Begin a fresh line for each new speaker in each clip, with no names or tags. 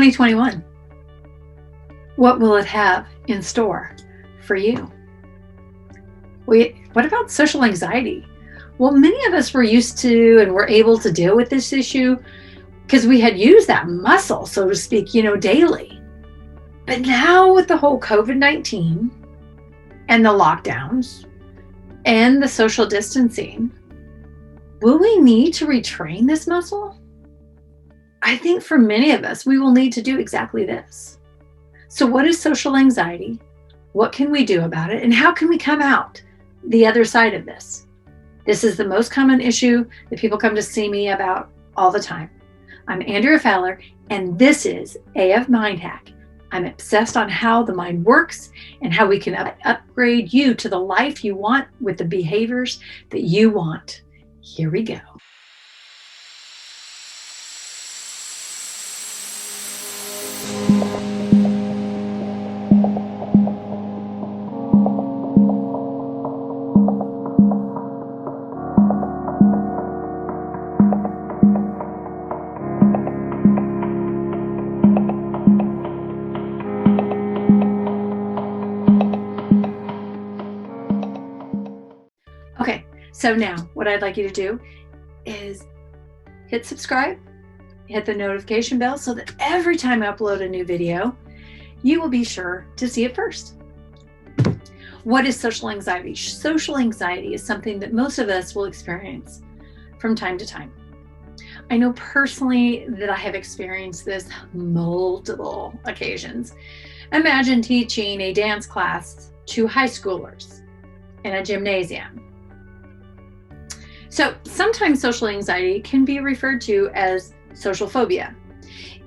2021. What will it have in store for you? What about social anxiety? Well, many of us were used to and were able to deal with this issue because we had used that muscle, so to speak, daily. But now with the whole COVID-19 and the lockdowns and the social distancing, will we need to retrain this muscle? I think for many of us, we will need to do exactly this. So what is social anxiety? What can we do about it? And how can we come out the other side of this? This is the most common issue that people come to see me about all the time. I'm Andrea Fowler, and this is AF Mind Hack. I'm obsessed on how the mind works and how we can upgrade you to the life you want with the behaviors that you want. Here we go. Okay, so now what I'd like you to do is hit subscribe, hit the notification bell so that every time I upload a new video, you will be sure to see it first. What is social anxiety? Social anxiety is something that most of us will experience from time to time. I know personally that I have experienced this multiple occasions. Imagine teaching a dance class to high schoolers in a gymnasium. So sometimes social anxiety can be referred to as social phobia.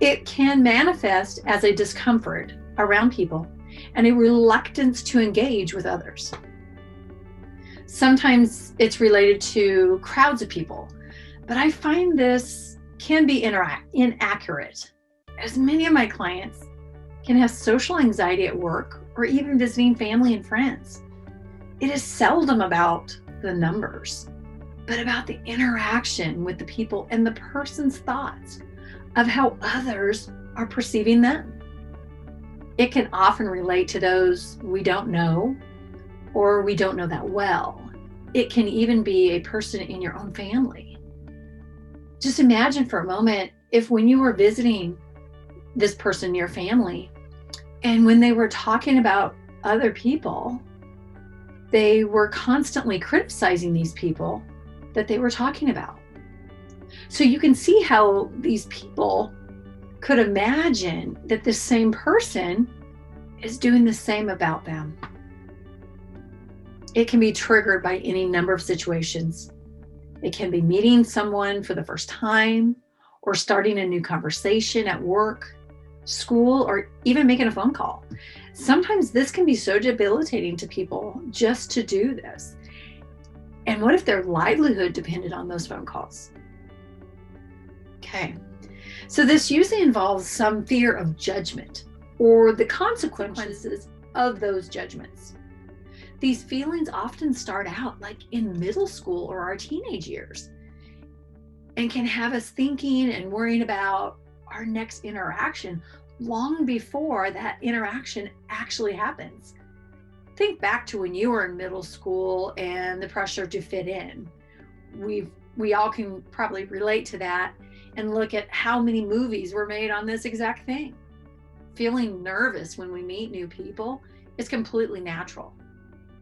It can manifest as a discomfort around people and a reluctance to engage with others. Sometimes it's related to crowds of people, but I find this can be inaccurate, as many of my clients can have social anxiety at work or even visiting family and friends. It is seldom about the numbers, but about the interaction with the people and the person's thoughts of how others are perceiving them. It can often relate to those we don't know or we don't know that well. It can even be a person in your own family. Just imagine for a moment if when you were visiting this person in your family and when they were talking about other people, they were constantly criticizing these people that they were talking about. So you can see how these people could imagine that the same person is doing the same about them. It can be triggered by any number of situations. It can be meeting someone for the first time, or starting a new conversation at work, school, or even making a phone call. Sometimes this can be so debilitating to people just to do this. And what if their livelihood depended on those phone calls? Okay, so this usually involves some fear of judgment or the consequences of those judgments. These feelings often start out like in middle school or our teenage years and can have us thinking and worrying about our next interaction long before that interaction actually happens. Think back to when you were in middle school and the pressure to fit in. We all can probably relate to that and look at how many movies were made on this exact thing. Feeling nervous when we meet new people is completely natural.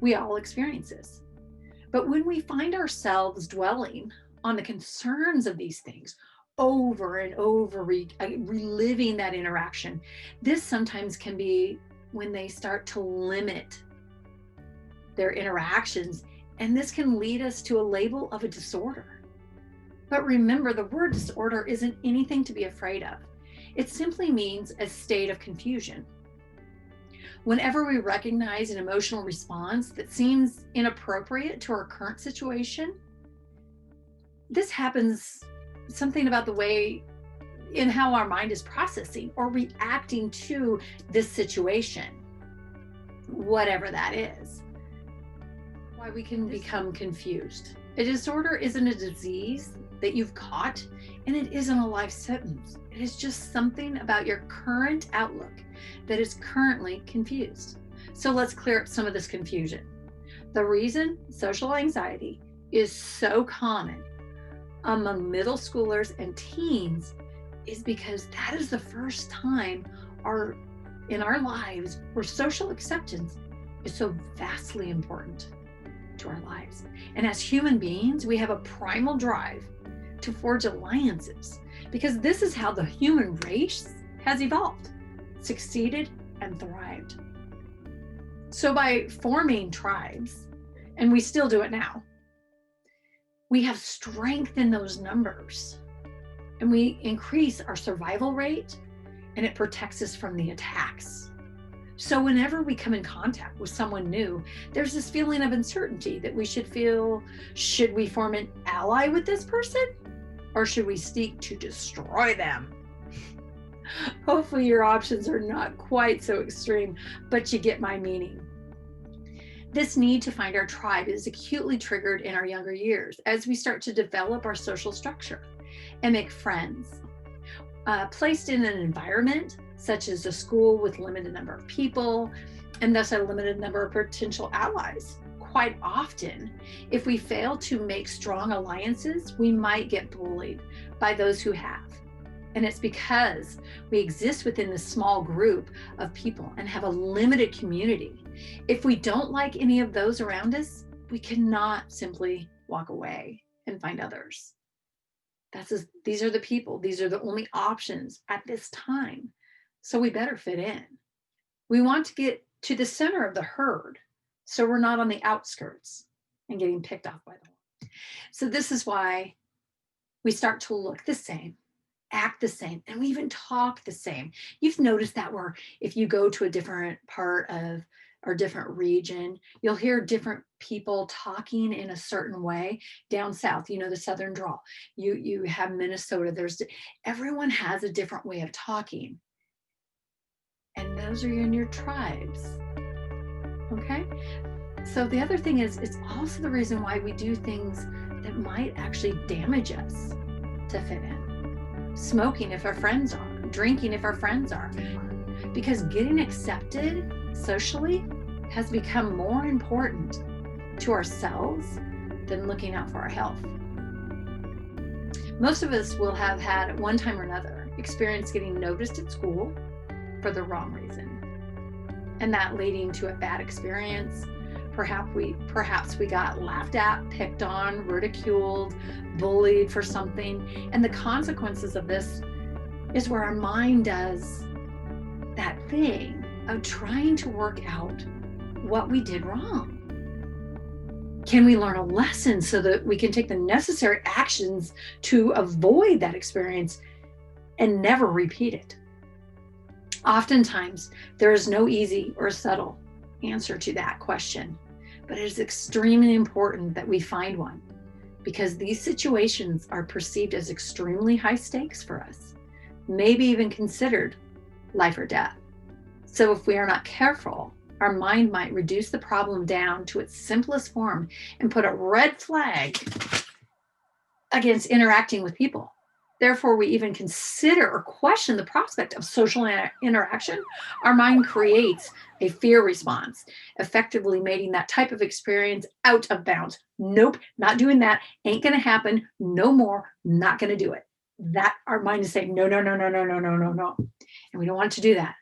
We all experience this. But when we find ourselves dwelling on the concerns of these things over and over, reliving that interaction, this sometimes can be when they start to limit their interactions, and this can lead us to a label of a disorder. But remember, the word disorder isn't anything to be afraid of. It simply means a state of confusion. Whenever we recognize an emotional response that seems inappropriate to our current situation, this happens something about the way in how our mind is processing or reacting to this situation, whatever that is. Why we can become confused. A disorder isn't a disease that you've caught, and it isn't a life sentence. It is just something about your current outlook that is currently confused. So let's clear up some of this confusion. The reason social anxiety is so common among middle schoolers and teens is because that is the first time in our lives where social acceptance is so vastly important to our lives. And as human beings, we have a primal drive to forge alliances because this is how the human race has evolved, succeeded, and thrived. So by forming tribes, and we still do it now, we have strength in those numbers and we increase our survival rate, and it protects us from the attacks. So whenever we come in contact with someone new, there's this feeling of uncertainty that we should feel. Should we form an ally with this person, or should we seek to destroy them? Hopefully your options are not quite so extreme, but you get my meaning. This need to find our tribe is acutely triggered in our younger years as we start to develop our social structure and make friends. Placed in an environment such as a school with a limited number of people and thus a limited number of potential allies. Quite often, if we fail to make strong alliances, we might get bullied by those who have. And it's because we exist within this small group of people and have a limited community. If we don't like any of those around us, we cannot simply walk away and find others. These are the people. These are the only options at this time. So we better fit in. We want to get to the center of the herd, so we're not on the outskirts and getting picked off by them. So this is why we start to look the same, act the same, and we even talk the same. You've noticed that where if you go to a different part of or different region, you'll hear different people talking in a certain way. Down south, the southern drawl. You have Minnesota. Everyone has a different way of talking. And those are in your tribes. Okay? So the other thing is, it's also the reason why we do things that might actually damage us to fit in. Smoking if our friends are, drinking if our friends are. Because getting accepted socially has become more important to ourselves than looking out for our health. Most of us will have had at one time or another experience getting noticed at school for the wrong reason, and that leading to a bad experience. Perhaps we got laughed at, picked on, ridiculed, bullied for something, and the consequences of this is where our mind does that thing of trying to work out what we did wrong. Can we learn a lesson so that we can take the necessary actions to avoid that experience and never repeat it? Oftentimes, there is no easy or subtle answer to that question, but it is extremely important that we find one because these situations are perceived as extremely high stakes for us, maybe even considered life or death. So if we are not careful, our mind might reduce the problem down to its simplest form and put a red flag against interacting with people. Therefore, we even consider or question the prospect of social interaction. Our mind creates a fear response, effectively making that type of experience out of bounds. Nope, not doing that. Ain't going to happen. No more. Not going to do it. That our mind is saying, no, no, no, no, no, no, no, no, no. And we don't want to do that.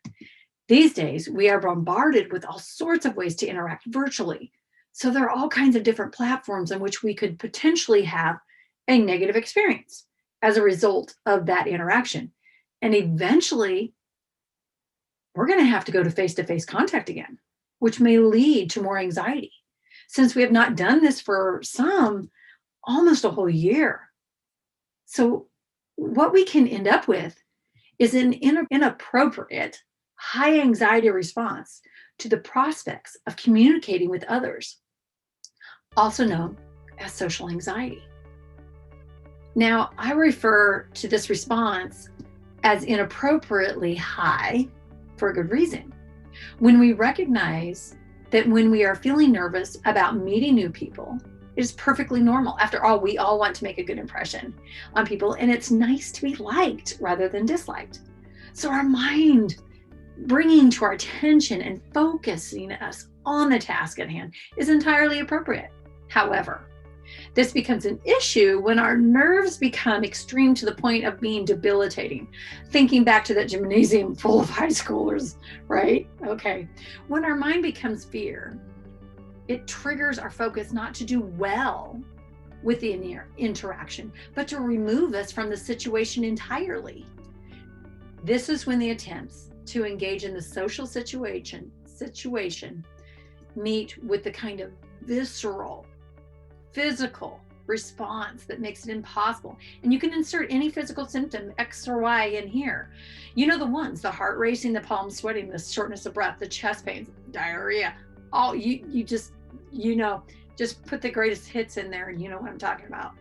These days, we are bombarded with all sorts of ways to interact virtually. So there are all kinds of different platforms in which we could potentially have a negative experience as a result of that interaction. And eventually, we're going to have to go to face-to-face contact again, which may lead to more anxiety, since we have not done this for some almost a whole year. So what we can end up with is an inappropriate, high anxiety response to the prospects of communicating with others, also known as social anxiety. Now, I refer to this response as inappropriately high for a good reason. When we recognize that when we are feeling nervous about meeting new people, It is perfectly normal. After all, we all want to make a good impression on people, and it's nice to be liked rather than disliked. So our mind bringing to our attention and focusing us on the task at hand is entirely appropriate. However, this becomes an issue when our nerves become extreme to the point of being debilitating. Thinking back to that gymnasium full of high schoolers, right? Okay. When our mind becomes fear, it triggers our focus not to do well with the interaction, but to remove us from the situation entirely. This is when the attempts to engage in the social situation meet with the kind of visceral, physical response that makes it impossible. And you can insert any physical symptom, X or Y, in here. You know the ones: the heart racing, the palms sweating, the shortness of breath, the chest pains, diarrhea. All you just put the greatest hits in there and you know what I'm talking about.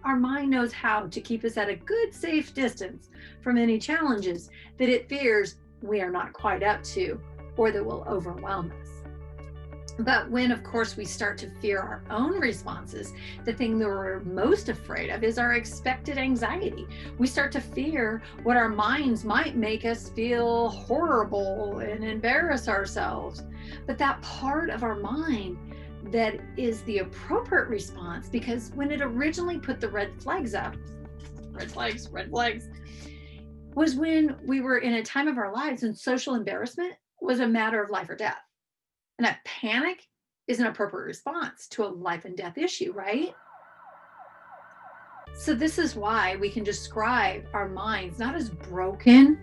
Our mind knows how to keep us at a good, safe distance from any challenges that it fears we are not quite up to or that will overwhelm us. But when, of course, we start to fear our own responses, the thing that we're most afraid of is our expected anxiety. We start to fear what our minds might make us feel horrible and embarrass ourselves. But that part of our mind that is the appropriate response, because when it originally put the red flags up, red flags, was when we were in a time of our lives and social embarrassment was a matter of life or death. And that panic is an appropriate response to a life and death issue, right? So this is why we can describe our minds not as broken,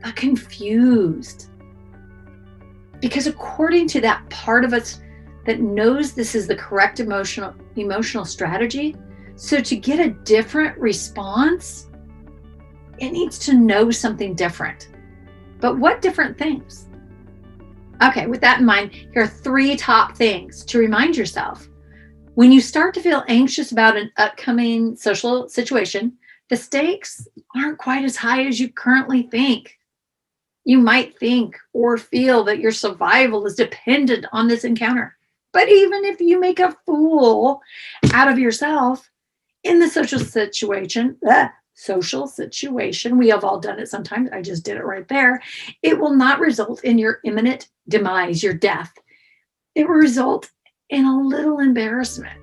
but confused. Because according to that part of us that knows this is the correct emotional strategy, so to get a different response, it needs to know something different. But what different things? Okay, with that in mind, here are 3 top things to remind yourself. When you start to feel anxious about an upcoming social situation, the stakes aren't quite as high as you currently think. You might think or feel that your survival is dependent on this encounter. But even if you make a fool out of yourself in the social situation, we have all done it sometimes. I just did it right there. It will not result in your imminent demise, your death. It will result in a little embarrassment.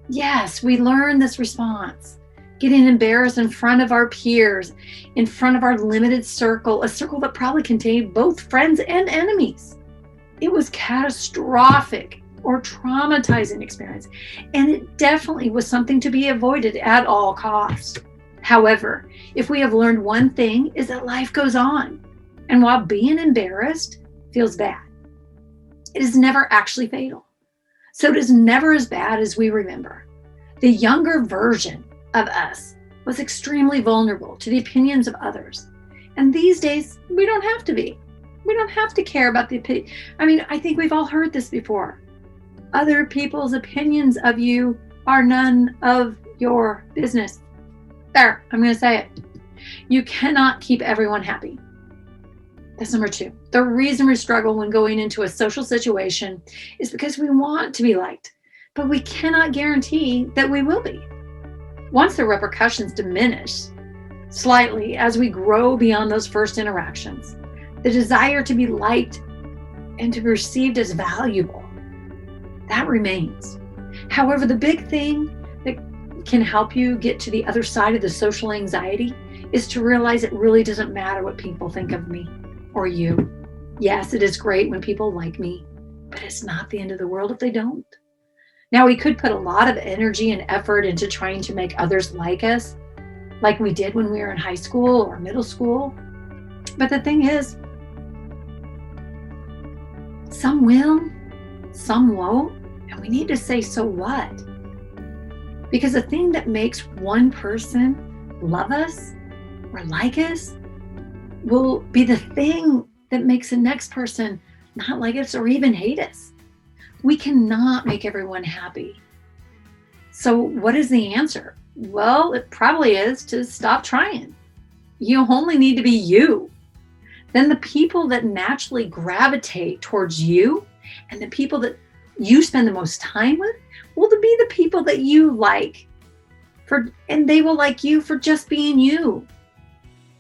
Yes, we learn this response. Getting embarrassed in front of our peers, in front of our limited circle, a circle that probably contained both friends and enemies. It was catastrophic or traumatizing experience, and it definitely was something to be avoided at all costs. However, if we have learned one thing, is that life goes on, and while being embarrassed feels bad, it is never actually fatal. So it is never as bad as we remember. The younger version of us was extremely vulnerable to the opinions of others, and these days we don't have to be. We don't have to care about the opinion. I think we've all heard this before. Other people's opinions of you are none of your business. There, I'm going to say it. You cannot keep everyone happy. That's number 2. The reason we struggle when going into a social situation is because we want to be liked, but we cannot guarantee that we will be. Once the repercussions diminish slightly as we grow beyond those first interactions, the desire to be liked and to be perceived as valuable, that remains. However, the big thing that can help you get to the other side of the social anxiety is to realize it really doesn't matter what people think of me or you. Yes, it is great when people like me, but it's not the end of the world if they don't. Now, we could put a lot of energy and effort into trying to make others like us, like we did when we were in high school or middle school. But the thing is, some will, some won't, and we need to say, so what? Because the thing that makes one person love us or like us will be the thing that makes the next person not like us or even hate us. We cannot make everyone happy. So what is the answer? Well, it probably is to stop trying. You only need to be you. Then the people that naturally gravitate towards you and the people that you spend the most time with will be the people that you like and they will like you for just being you.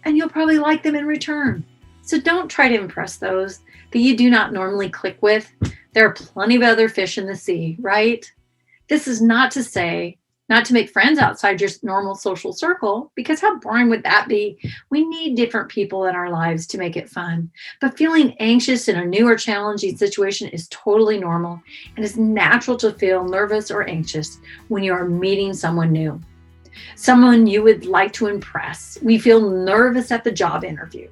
And you'll probably like them in return. So don't try to impress those that you do not normally click with. There are plenty of other fish in the sea, right? This is not to say not to make friends outside your normal social circle, because how boring would that be? We need different people in our lives to make it fun. But feeling anxious in a new or challenging situation is totally normal, and it's natural to feel nervous or anxious when you are meeting someone new, someone you would like to impress. We feel nervous at the job interview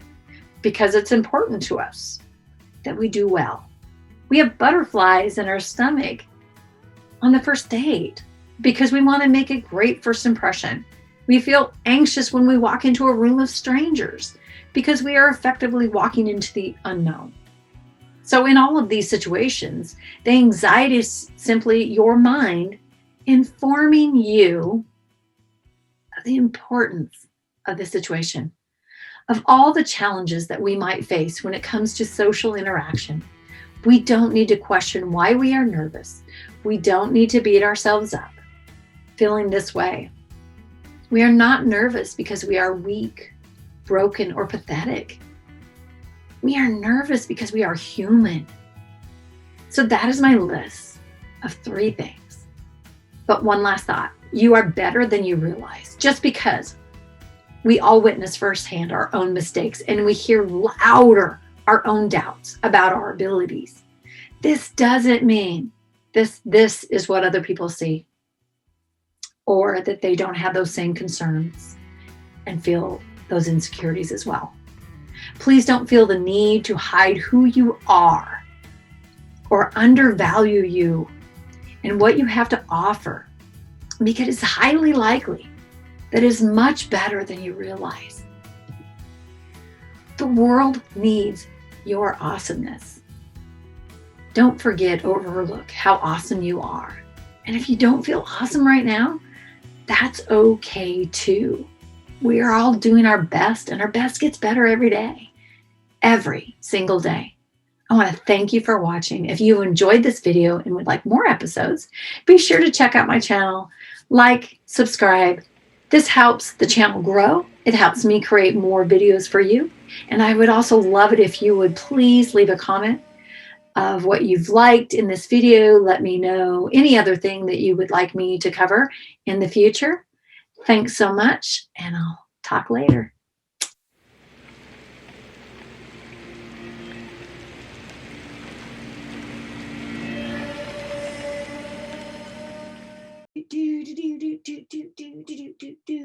because it's important to us that we do well. We have butterflies in our stomach on the first date because we want to make a great first impression. We feel anxious when we walk into a room of strangers because we are effectively walking into the unknown. So in all of these situations, the anxiety is simply your mind informing you of the importance of the situation, of all the challenges that we might face when it comes to social interaction. We don't need to question why we are nervous. We don't need to beat ourselves up feeling this way. We are not nervous because we are weak, broken, or pathetic. We are nervous because we are human. So that is my list of 3 things. But one last thought. You are better than you realize. Just because we all witness firsthand our own mistakes and we hear louder our own doubts about our abilities, this doesn't mean this is what other people see, or that they don't have those same concerns and feel those insecurities as well. Please don't feel the need to hide who you are or undervalue you and what you have to offer, because it's highly likely that is much better than you realize. The world needs your awesomeness. Don't forget or overlook how awesome you are. And if you don't feel awesome right now, that's okay too. We are all doing our best, and our best gets better every day, every single day. I want to thank you for watching. If you enjoyed this video and would like more episodes, be sure to check out my channel, like, subscribe. This helps the channel grow. It helps me create more videos for you. And I would also love it if you would please leave a comment of what you've liked in this video. Let me know any other thing that you would like me to cover in the future. Thanks so much, and I'll talk later. Do do do do do do do do do do.